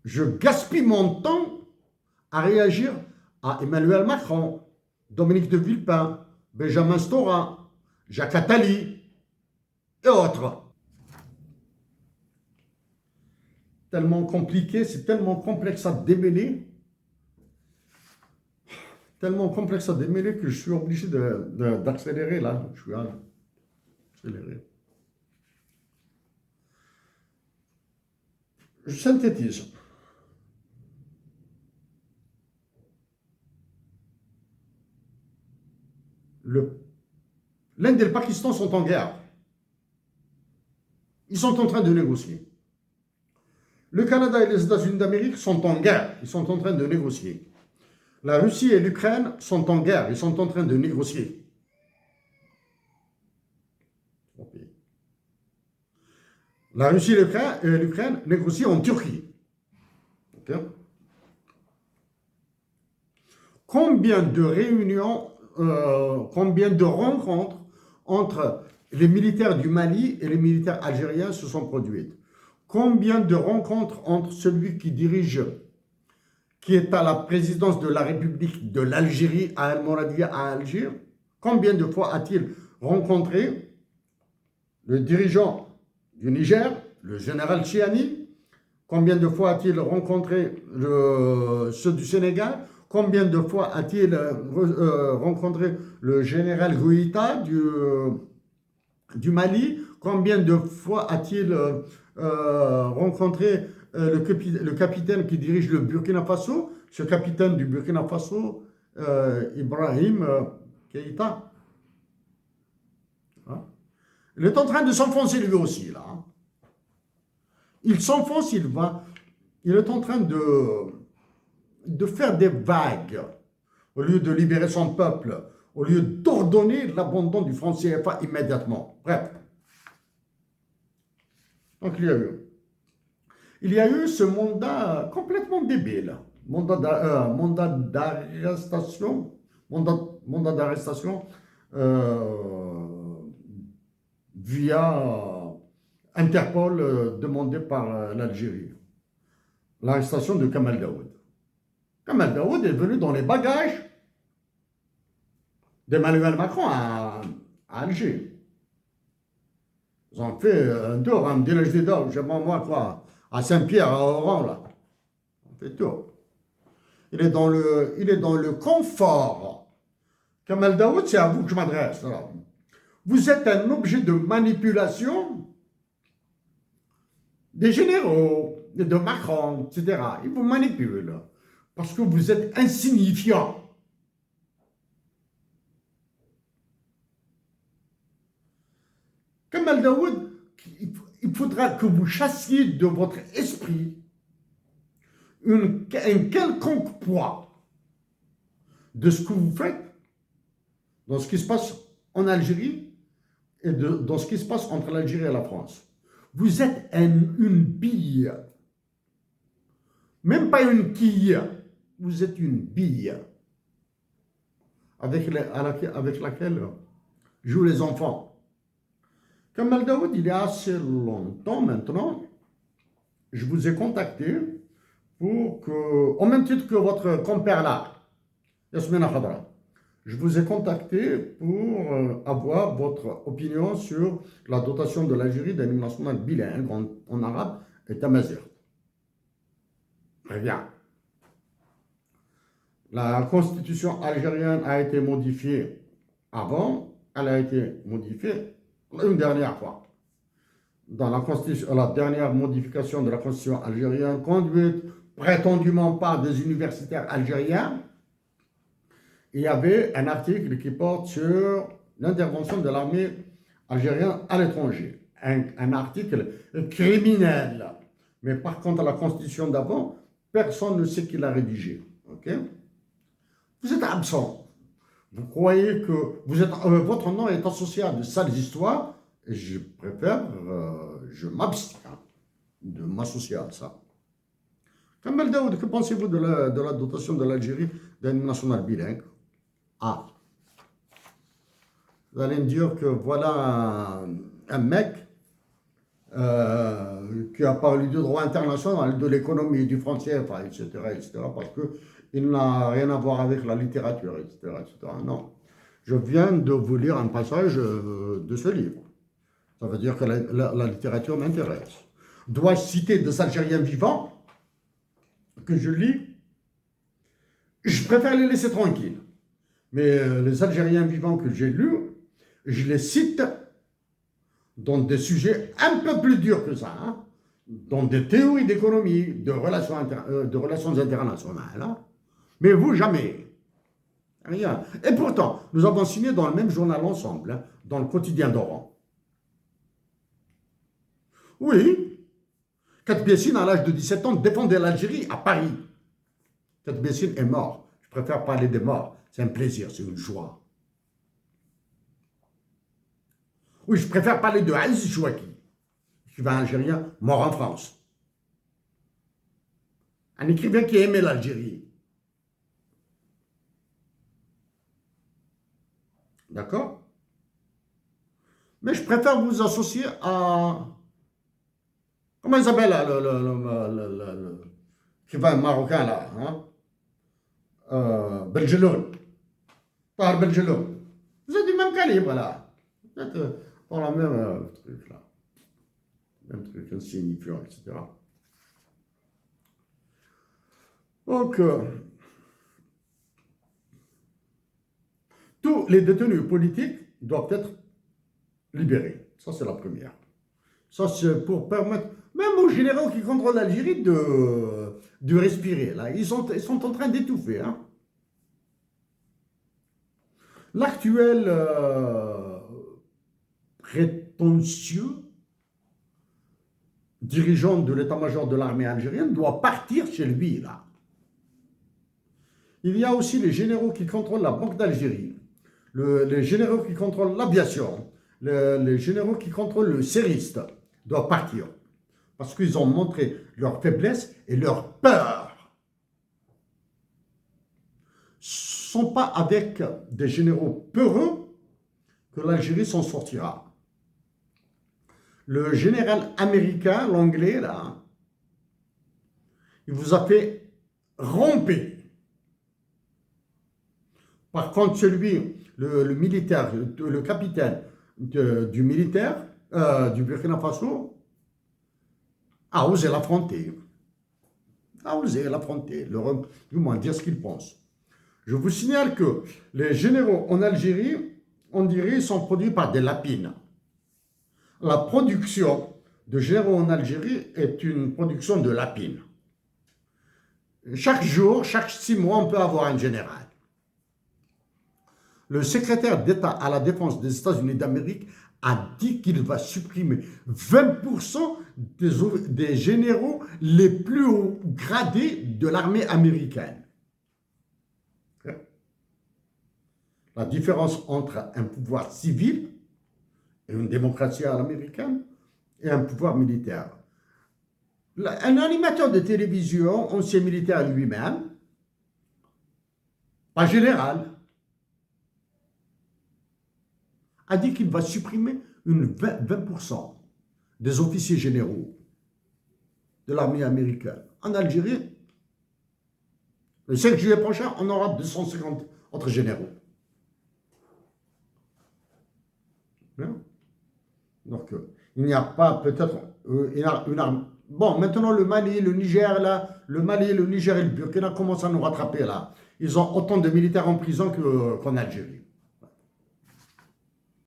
je gaspille mon temps à réagir à Emmanuel Macron, Dominique de Villepin, Benjamin Stora, Jacques Attali et autres. Tellement compliqué, c'est tellement complexe à démêler, que je suis obligé d'accélérer là. Je suis accéléré. Je synthétise. L'Inde et le Pakistan sont en guerre. Ils sont en train de négocier. Le Canada et les États-Unis d'Amérique sont en guerre. Ils sont en train de négocier. La Russie et l'Ukraine sont en guerre. Ils sont en train de négocier. La Russie et l'Ukraine négocient en Turquie. Okay. Combien de réunions, combien de rencontres entre les militaires du Mali et les militaires algériens se sont produites? Combien de rencontres entre celui qui dirige, qui est à la présidence de la République de l'Algérie, à Al-Moradi à Alger, combien de fois a-t-il rencontré le dirigeant du Niger, le général Chiani? Combien de fois a-t-il rencontré ceux du Sénégal? Combien de fois a-t-il rencontré le général Goïta du Mali? Combien de fois a-t-il rencontré le capitaine qui dirige le Burkina Faso? Ce capitaine du Burkina Faso, Ibrahim Keïta. Hein? Il est en train de s'enfoncer lui aussi, là. Il s'enfonce, il est en train de faire des vagues au lieu de libérer son peuple, au lieu d'ordonner l'abandon du franc CFA immédiatement. Bref. Donc il y a eu ce mandat complètement débile, mandat d'arrestation, via Interpol demandé par l'Algérie. L'arrestation de Kamal Daoud. Kamal Daoud est venu dans les bagages d'Emmanuel Macron à Alger. Ils ont fait un tour, un village des Daoud, je sais pas moi quoi, à Saint-Pierre, à Oran, là. On fait tour. Il est dans le confort. Kamal Daoud, c'est à vous que je m'adresse. Vous êtes un objet de manipulation des généraux, de Macron, etc. Ils vous manipulent parce que vous êtes insignifiant. Kamal Daoud, il faudra que vous chassiez de votre esprit un quelconque poids de ce que vous faites dans ce qui se passe en Algérie et dans ce qui se passe entre l'Algérie et la France. Vous êtes une bille, même pas une quille, vous êtes une bille avec laquelle jouent les enfants. Kamal Daoud, il y a assez longtemps maintenant, je vous ai contacté pour que, au même titre que votre compère là, Yasmina Khadra, je vous ai contacté pour avoir votre opinion sur la dotation de l'Algérie d'un hymne national bilingue en arabe et tamazight. Très bien. La constitution algérienne a été modifiée avant, elle a été modifiée une dernière fois. Dans la dernière modification de la constitution algérienne, conduite prétendument par des universitaires algériens, il y avait un article qui porte sur l'intervention de l'armée algérienne à l'étranger. Un article criminel. Mais par contre, la constitution d'avant, personne ne sait qui l'a rédigé. Okay? Vous êtes absent. Vous croyez que votre nom est associé à de sales histoires, et je préfère, je m'abstiens de m'associer à ça. Kamal Daoud, que pensez-vous de la dotation de l'Algérie d'un hymne national bilingue? Ah, vous allez me dire que voilà un mec qui a parlé du droit international, de l'économie, du franc CFA, etc., parce qu'il n'a rien à voir avec la littérature, etc., etc. Non. Je viens de vous lire un passage de ce livre. Ça veut dire que la littérature m'intéresse. Dois-je citer des Algériens vivants que je lis? Je préfère les laisser tranquilles. Mais les Algériens vivants que j'ai lus, je les cite dans des sujets un peu plus durs que ça, hein, dans des théories d'économie, de relations internationales. Hein. Mais vous, jamais. Rien. Et pourtant, nous avons signé dans le même journal ensemble, hein, dans le quotidien d'Oran. Oui, Kat Bessine, à l'âge de 17 ans, défendait l'Algérie à Paris. Kat Bessine est mort. Je préfère parler des morts. C'est un plaisir, c'est une joie. Oui, je préfère parler de Aziz Chouaki, écrivain algérien mort en France. Un écrivain qui aimait l'Algérie. D'accord? Mais je préfère vous associer à... Comment il s'appelle l'écrivain marocain là, hein? Belgeloun. Tahar Belgeloun. Vous êtes du même calibre là. Vous êtes dans la même truc là. Même truc insignifiant, etc. Donc, tous les détenus politiques doivent être libérés. Ça, c'est la première. Ça, c'est pour permettre, même aux généraux qui contrôlent l'Algérie, de respirer. Là. Ils sont en train d'étouffer. Hein. L'actuel prétentieux dirigeant de l'état-major de l'armée algérienne doit partir chez lui, là. Il y a aussi les généraux qui contrôlent la Banque d'Algérie, les généraux qui contrôlent l'aviation, les généraux qui contrôlent le CERIST doivent partir. Parce qu'ils ont montré leur faiblesse et leur peur. Ce ne sont pas avec des généraux peureux que l'Algérie s'en sortira. Le général américain, l'anglais, là, il vous a fait romper. Par contre, celui, le militaire, le capitaine du militaire, du Burkina Faso, a osé l'affronter. A osé l'affronter, du moins dire ce qu'il pense. Je vous signale que les généraux en Algérie, on dirait, sont produits par des lapines. La production de généraux en Algérie est une production de lapines. Chaque jour, chaque 6 mois, on peut avoir un général. Le secrétaire d'État à la défense des États-Unis d'Amérique a dit qu'il va supprimer 20% des généraux les plus hauts gradés de l'armée américaine. La différence entre un pouvoir civil et une démocratie à l'américaine et un pouvoir militaire. Un animateur de télévision, ancien militaire lui-même, pas général, a dit qu'il va supprimer 20% des officiers généraux de l'armée américaine. En Algérie, le 5 juillet prochain, on aura 250 autres généraux. Donc, il n'y a pas peut-être une arme. Bon, maintenant le Mali, le Niger, là, le Mali, le Niger et le Burkina commencent à nous rattraper là. Ils ont autant de militaires en prison qu'en Algérie.